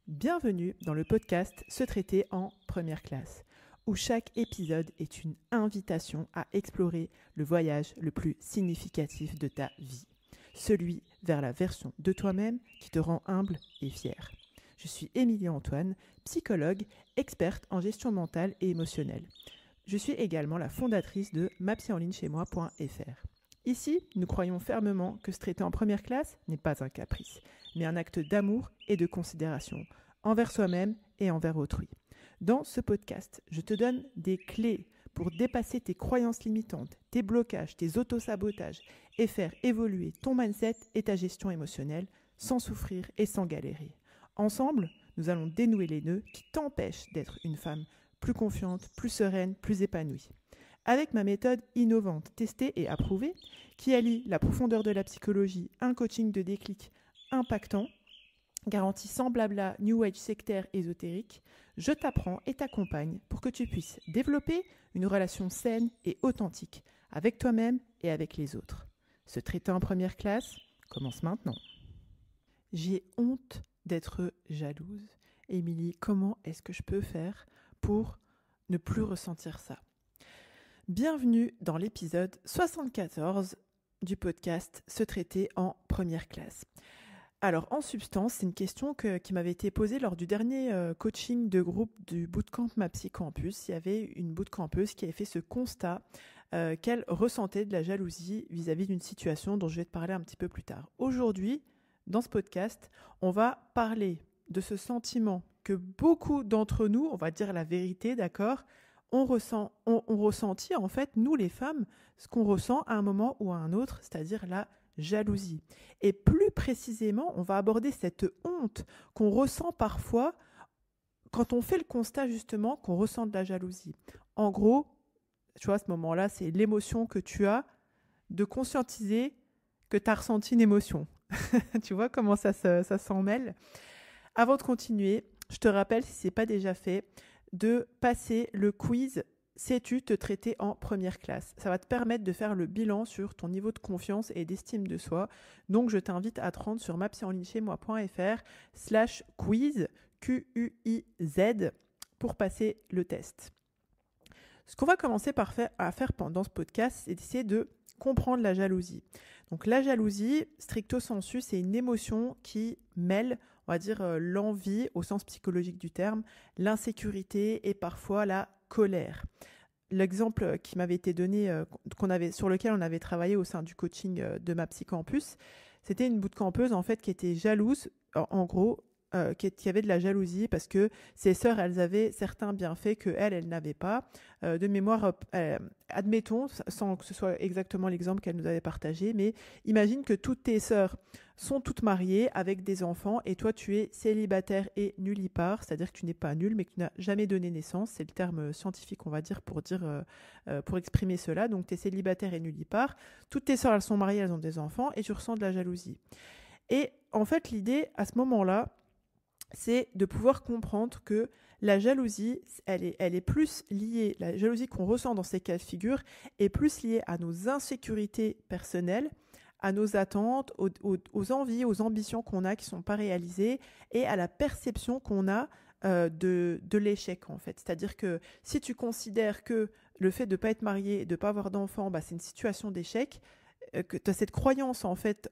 Bienvenue dans le podcast Se traiter en première classe, où chaque épisode est une invitation à explorer le voyage le plus significatif de ta vie, celui vers la version de toi-même qui te rend humble et fier. Je suis Émilie Antoine, psychologue, experte en gestion mentale et émotionnelle. Je suis également la fondatrice de mapsyenlignechaismoi.fr. Ici, nous croyons fermement que se traiter en première classe n'est pas un caprice, mais un acte d'amour et de considération envers soi-même et envers autrui. Dans ce podcast, je te donne des clés pour dépasser tes croyances limitantes, tes blocages, tes autosabotages et faire évoluer ton mindset et ta gestion émotionnelle sans souffrir et sans galérer. Ensemble, nous allons dénouer les nœuds qui t'empêchent d'être une femme plus confiante, plus sereine, plus épanouie. Avec ma méthode innovante, testée et approuvée, qui allie la profondeur de la psychologie, un coaching de déclic impactant, garantie sans blabla, new age sectaire ésotérique, je t'apprends et t'accompagne pour que tu puisses développer une relation saine et authentique avec toi-même et avec les autres. Se traiter en première classe commence maintenant. J'ai honte d'être jalouse. Émilie, comment est-ce que je peux faire pour ne plus ressentir ça ? Bienvenue dans l'épisode 74 du podcast Se traiter en première classe. Alors, en substance, c'est une question qui m'avait été posée lors du dernier coaching de groupe du bootcamp MaPsy Campus. Il y avait une bootcampeuse qui avait fait ce constat qu'elle ressentait de la jalousie vis-à-vis d'une situation dont je vais te parler un petit peu plus tard. Aujourd'hui, dans ce podcast, on va parler de ce sentiment que beaucoup d'entre nous, on va dire la vérité, d'accord, on ressentit en fait, nous les femmes, ce qu'on ressent à un moment ou à un autre, c'est-à-dire la jalousie. Et plus précisément, on va aborder cette honte qu'on ressent parfois quand on fait le constat justement qu'on ressent de la jalousie. En gros, tu vois, à ce moment-là, c'est l'émotion que tu as de conscientiser que tu as ressenti une émotion. Tu vois comment ça s'en mêle ? Avant de continuer, je te rappelle, si ce n'est pas déjà fait, de passer le quiz « Sais-tu te traiter en première classe ?» Ça va te permettre de faire le bilan sur ton niveau de confiance et d'estime de soi. Donc, je t'invite à te rendre sur mapsyenlignechaismoi.fr/quiz, Q-U-I-Z, pour passer le test. Ce qu'on va commencer à faire pendant ce podcast, c'est d'essayer de comprendre la jalousie. Donc, la jalousie, stricto sensu, c'est une émotion qui mêle, on va dire, l'envie au sens psychologique du terme, l'insécurité et parfois la colère. L'exemple qui m'avait été donné, sur lequel on avait travaillé au sein du coaching de MaPsy Campus, c'était une bootcampeuse en fait qui était jalouse, en gros, qui avait de la jalousie parce que ses sœurs, elles avaient certains bienfaits qu'elle n'avait pas. De mémoire, admettons, sans que ce soit exactement l'exemple qu'elle nous avait partagé, mais imagine que toutes tes sœurs sont toutes mariées avec des enfants et toi, tu es célibataire et nullipare, c'est-à-dire que tu n'es pas nul, mais que tu n'as jamais donné naissance. C'est le terme scientifique, on va dire, pour exprimer cela. Donc, tu es célibataire et nullipare. Toutes tes sœurs, elles sont mariées, elles ont des enfants et tu ressens de la jalousie. Et en fait, l'idée, à ce moment-là, c'est de pouvoir comprendre que la jalousie, elle est plus liée, la jalousie qu'on ressent dans ces cas de figure est plus liée à nos insécurités personnelles, à nos attentes, aux envies, aux ambitions qu'on a qui ne sont pas réalisées et à la perception qu'on a de l'échec en fait. C'est-à-dire que si tu considères que le fait de ne pas être marié et de ne pas avoir d'enfant, c'est une situation d'échec, que tu as cette croyance en fait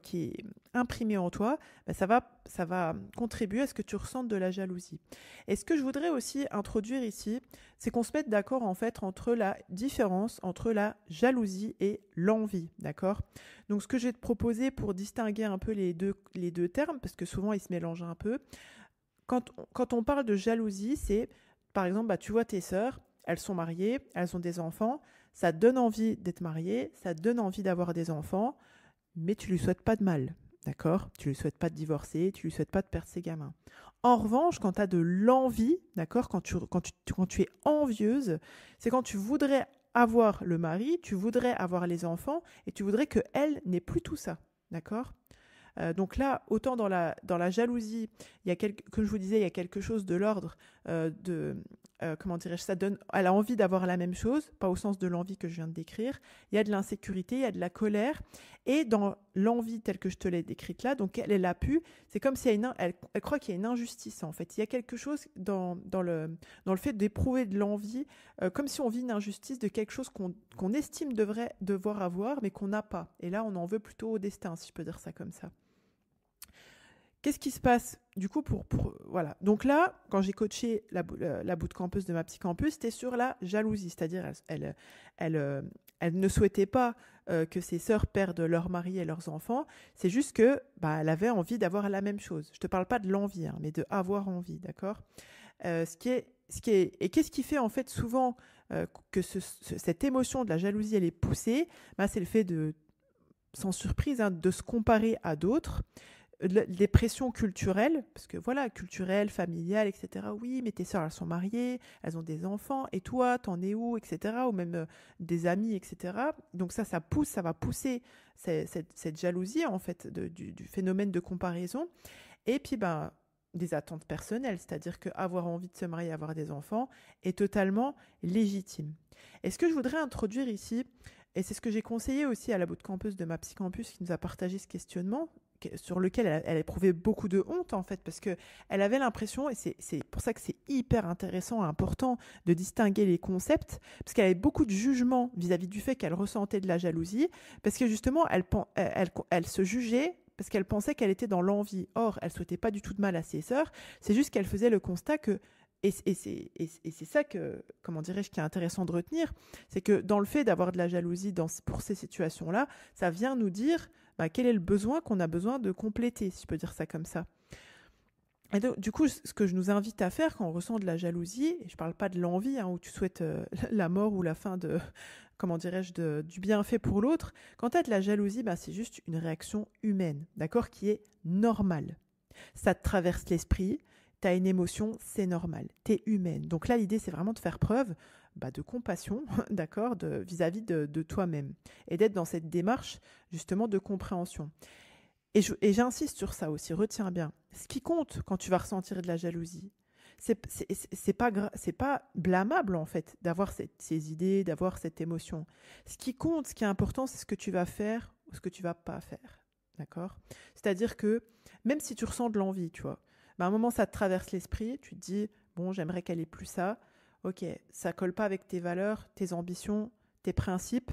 qui est imprimée en toi, ça va contribuer à ce que tu ressentes de la jalousie. Et ce que je voudrais aussi introduire ici, c'est qu'on se mette d'accord en fait entre la différence entre la jalousie et l'envie, d'accord ? Donc ce que je vais te proposer pour distinguer un peu les deux termes, parce que souvent ils se mélangent un peu, quand on parle de jalousie, c'est par exemple, tu vois tes sœurs, elles sont mariées, elles ont des enfants, ça te donne envie d'être mariée, ça te donne envie d'avoir des enfants, mais tu lui souhaites pas de mal, d'accord ? Tu lui souhaites pas de divorcer, tu lui souhaites pas de perdre ses gamins. En revanche, quand tu as de l'envie, d'accord ? Quand tu es envieuse, c'est quand tu voudrais avoir le mari, tu voudrais avoir les enfants et tu voudrais qu'elle n'ait plus tout ça, d'accord ? Donc là, autant dans la jalousie, comme je vous disais, il y a quelque chose de l'ordre comment dirais-je, elle a envie d'avoir la même chose, pas au sens de l'envie que je viens de décrire. Il y a de l'insécurité, il y a de la colère. Et dans l'envie telle que je te l'ai décrite là, donc elle a pu, c'est comme si elle croit qu'il y a une injustice en fait. Il y a quelque chose dans le fait d'éprouver de l'envie, comme si on vit une injustice de quelque chose qu'on estime devoir avoir, mais qu'on n'a pas. Et là, on en veut plutôt au destin, si je peux dire ça comme ça. Qu'est-ce qui se passe du coup voilà. Donc là, quand j'ai coaché la bootcampeuse de ma psycampus, c'était sur la jalousie, c'est-à-dire elle ne souhaitait pas que ses sœurs perdent leur mari et leurs enfants. C'est juste que elle avait envie d'avoir la même chose. Je te parle pas de l'envie, mais de avoir envie, d'accord. Et qu'est-ce qui fait en fait souvent que cette émotion de la jalousie elle est poussée, c'est le fait de, sans surprise, de se comparer à d'autres. Les pressions culturelles, parce que voilà, culturelles, familiales, etc. Oui, mais tes sœurs, elles sont mariées, elles ont des enfants, et toi, t'en es où, etc. Ou même des amis, etc. Donc ça va pousser cette jalousie, en fait, du phénomène de comparaison. Et puis, des attentes personnelles, c'est-à-dire qu'avoir envie de se marier, avoir des enfants, est totalement légitime. Et ce que je voudrais introduire ici, et c'est ce que j'ai conseillé aussi à la bootcampeuse de ma psycampus qui nous a partagé ce questionnement, sur lequel elle éprouvait beaucoup de honte en fait, parce qu'elle avait l'impression, et c'est pour ça que c'est hyper intéressant et important de distinguer les concepts, parce qu'elle avait beaucoup de jugements vis-à-vis du fait qu'elle ressentait de la jalousie, parce que justement elle se jugeait parce qu'elle pensait qu'elle était dans l'envie. Or, elle ne souhaitait pas du tout de mal à ses sœurs, c'est juste qu'elle faisait le constat que et c'est ça que, comment dirais-je, qui est intéressant de retenir, c'est que dans le fait d'avoir de la jalousie pour ces situations-là, ça vient nous dire quel est le besoin qu'on a besoin de compléter, si je peux dire ça comme ça. Et donc, du coup, ce que je nous invite à faire quand on ressent de la jalousie, et je ne parle pas de l'envie, où tu souhaites la mort ou la fin de, comment dirais-je, du bienfait pour l'autre, quand tu as de la jalousie, c'est juste une réaction humaine, d'accord, qui est normale. Ça te traverse l'esprit, tu as une émotion, c'est normal, tu es humaine. Donc là, l'idée, c'est vraiment de faire preuve de compassion, d'accord, vis-à-vis de toi-même, et d'être dans cette démarche, justement, de compréhension. Et j'insiste sur ça aussi, retiens bien. Ce qui compte quand tu vas ressentir de la jalousie, c'est pas blâmable, en fait, d'avoir ces idées, d'avoir cette émotion. Ce qui compte, ce qui est important, c'est ce que tu vas faire ou ce que tu vas pas faire, d'accord ? C'est-à-dire que, même si tu ressens de l'envie, tu vois, à un moment, ça te traverse l'esprit, tu te dis, bon, j'aimerais qu'elle ait plus ça. Ok, ça colle pas avec tes valeurs, tes ambitions, tes principes.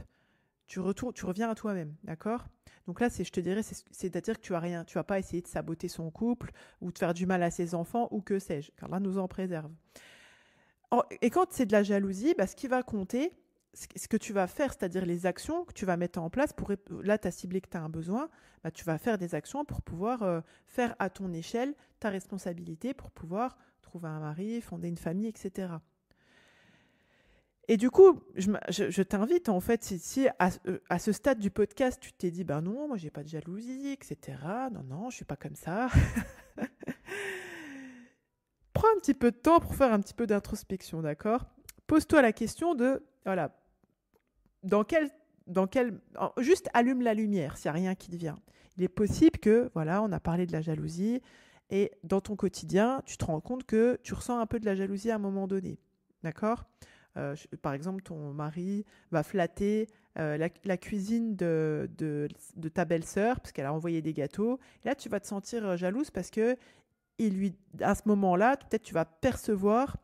Tu reviens à toi-même, d'accord ? Donc là, je te dirais, c'est-à-dire que tu vas pas essayer de saboter son couple ou de faire du mal à ses enfants ou que sais-je, car là, nous en préserve. Et quand c'est de la jalousie, ce qui va compter, ce que tu vas faire, c'est-à-dire les actions que tu vas mettre en place, là, tu as ciblé que tu as un besoin, tu vas faire des actions pour pouvoir faire à ton échelle ta responsabilité pour pouvoir trouver un mari, fonder une famille, etc. Et du coup, je t'invite, en fait, si à ce stade du podcast, tu t'es dit, non, moi, j'ai pas de jalousie, etc. Non, je suis pas comme ça. Prends un petit peu de temps pour faire un petit peu d'introspection, d'accord ? Pose-toi la question de, voilà, juste allume la lumière s'il n'y a rien qui te vient. Il est possible que, voilà, on a parlé de la jalousie, et dans ton quotidien, tu te rends compte que tu ressens un peu de la jalousie à un moment donné, d'accord ? Par exemple, ton mari va flatter la cuisine de ta belle-sœur parce qu'elle a envoyé des gâteaux. Et là, tu vas te sentir jalouse parce que à ce moment-là, peut-être tu vas percevoir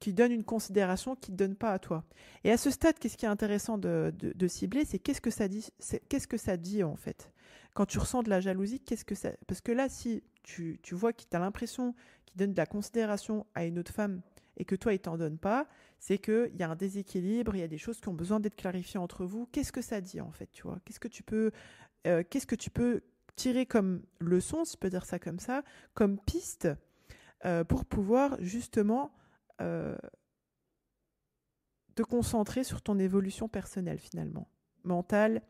qu'il donne une considération qu'il ne donne pas à toi. Et à ce stade, qu'est-ce qui est intéressant de cibler, c'est qu'est-ce que ça dit, en fait. Quand tu ressens de la jalousie, qu'est-ce que ça... Parce que là, si tu vois qu'il t'a l'impression qu'il donne de la considération à une autre femme et que toi, il ne t'en donne pas, c'est qu'il y a un déséquilibre, il y a des choses qui ont besoin d'être clarifiées entre vous. Qu'est-ce que ça dit, en fait, tu vois ? Qu'est-ce que tu peux tirer comme leçon, si je peux dire ça comme ça, comme piste pour pouvoir, justement, te concentrer sur ton évolution personnelle, finalement, mentale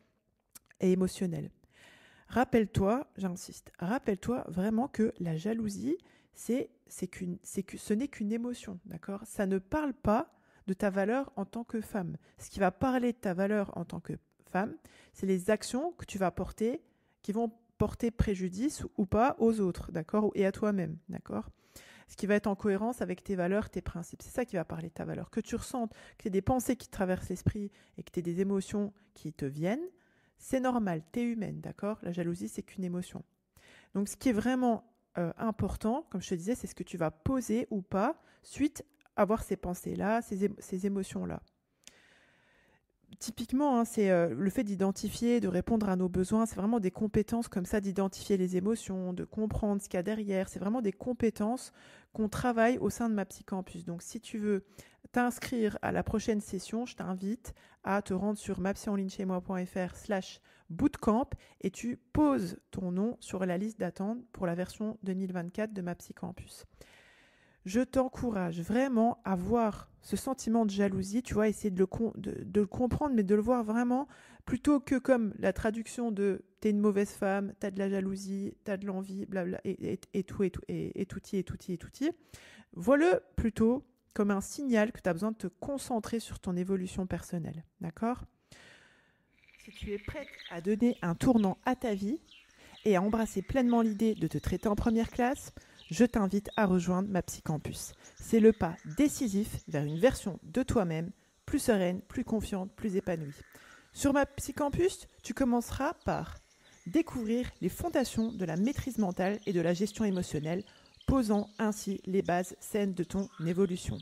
et émotionnelle. Rappelle-toi, j'insiste, rappelle-toi vraiment que la jalousie, ce n'est qu'une émotion, d'accord ? Ça ne parle pas de ta valeur en tant que femme. Ce qui va parler de ta valeur en tant que femme, c'est les actions que tu vas porter, qui vont porter préjudice ou pas aux autres, d'accord ? Et à toi-même, d'accord ? ce qui va être en cohérence avec tes valeurs, tes principes. C'est ça qui va parler de ta valeur. Que tu ressentes, que tu aies des pensées qui te traversent l'esprit et que tu aies des émotions qui te viennent, c'est normal, tu es humaine, d'accord? La jalousie, c'est qu'une émotion. Donc, ce qui est vraiment important, comme je te disais, c'est ce que tu vas poser ou pas suite à avoir ces pensées-là, ces émotions-là. Typiquement, c'est le fait d'identifier, de répondre à nos besoins, c'est vraiment des compétences comme ça, d'identifier les émotions, de comprendre ce qu'il y a derrière. C'est vraiment des compétences qu'on travaille au sein de MaPsyCampus. Donc, si tu veux t'inscrire à la prochaine session, je t'invite à te rendre sur mapsyenlignechez-moi.fr/bootcamp et tu poses ton nom sur la liste d'attente pour la version 2024 de MaPsyCampus. Je t'encourage vraiment à voir ce sentiment de jalousie, tu vois, essayer de le comprendre, mais de le voir vraiment plutôt que comme la traduction de « t'es une mauvaise femme, t'as de la jalousie, t'as de l'envie, blabla, et touti. » Vois-le plutôt comme un signal que tu as besoin de te concentrer sur ton évolution personnelle, d'accord? Si tu es prête à donner un tournant à ta vie et à embrasser pleinement l'idée de te traiter en première classe, je t'invite à rejoindre MaPsyCampus. C'est le pas décisif vers une version de toi-même plus sereine, plus confiante, plus épanouie. Sur MaPsyCampus, tu commenceras par découvrir les fondations de la maîtrise mentale et de la gestion émotionnelle, posant ainsi les bases saines de ton évolution.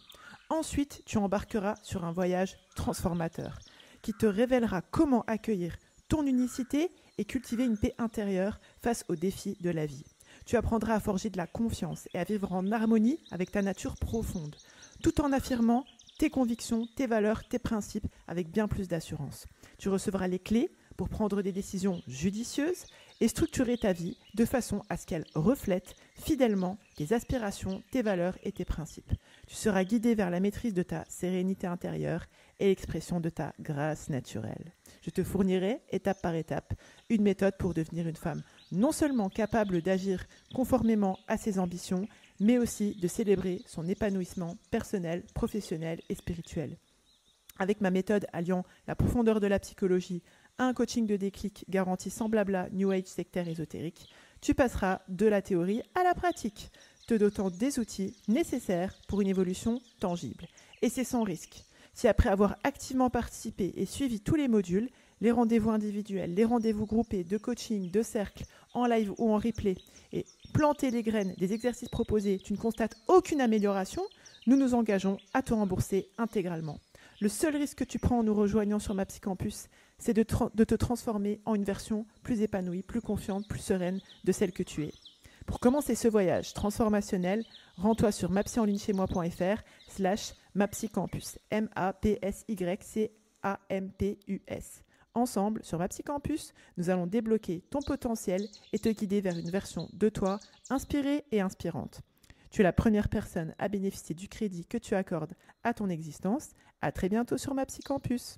Ensuite, tu embarqueras sur un voyage transformateur qui te révélera comment accueillir ton unicité et cultiver une paix intérieure face aux défis de la vie. Tu apprendras à forger de la confiance et à vivre en harmonie avec ta nature profonde, tout en affirmant tes convictions, tes valeurs, tes principes avec bien plus d'assurance. Tu recevras les clés pour prendre des décisions judicieuses et structurer ta vie de façon à ce qu'elle reflète fidèlement tes aspirations, tes valeurs et tes principes. Tu seras guidé vers la maîtrise de ta sérénité intérieure et l'expression de ta grâce naturelle. Je te fournirai, étape par étape, une méthode pour devenir une femme non seulement capable d'agir conformément à ses ambitions, mais aussi de célébrer son épanouissement personnel, professionnel et spirituel. Avec ma méthode alliant la profondeur de la psychologie à un coaching de déclic garanti sans blabla, New Age, sectaire, ésotérique, tu passeras de la théorie à la pratique, te dotant des outils nécessaires pour une évolution tangible. Et c'est sans risque. Si après avoir activement participé et suivi tous les modules, les rendez-vous individuels, les rendez-vous groupés, de coaching, de cercle, en live ou en replay, et planter les graines des exercices proposés, tu ne constates aucune amélioration, nous nous engageons à te rembourser intégralement. Le seul risque que tu prends en nous rejoignant sur MaPsyCampus, c'est de te transformer en une version plus épanouie, plus confiante, plus sereine de celle que tu es. Pour commencer ce voyage transformationnel, rends-toi sur mapsyenlignechez-moi.fr/mapsycampus, MAPSYCAMPUS. Ensemble, sur MaPsyCampus, nous allons débloquer ton potentiel et te guider vers une version de toi inspirée et inspirante. Tu es la première personne à bénéficier du crédit que tu accordes à ton existence. À très bientôt sur MaPsyCampus.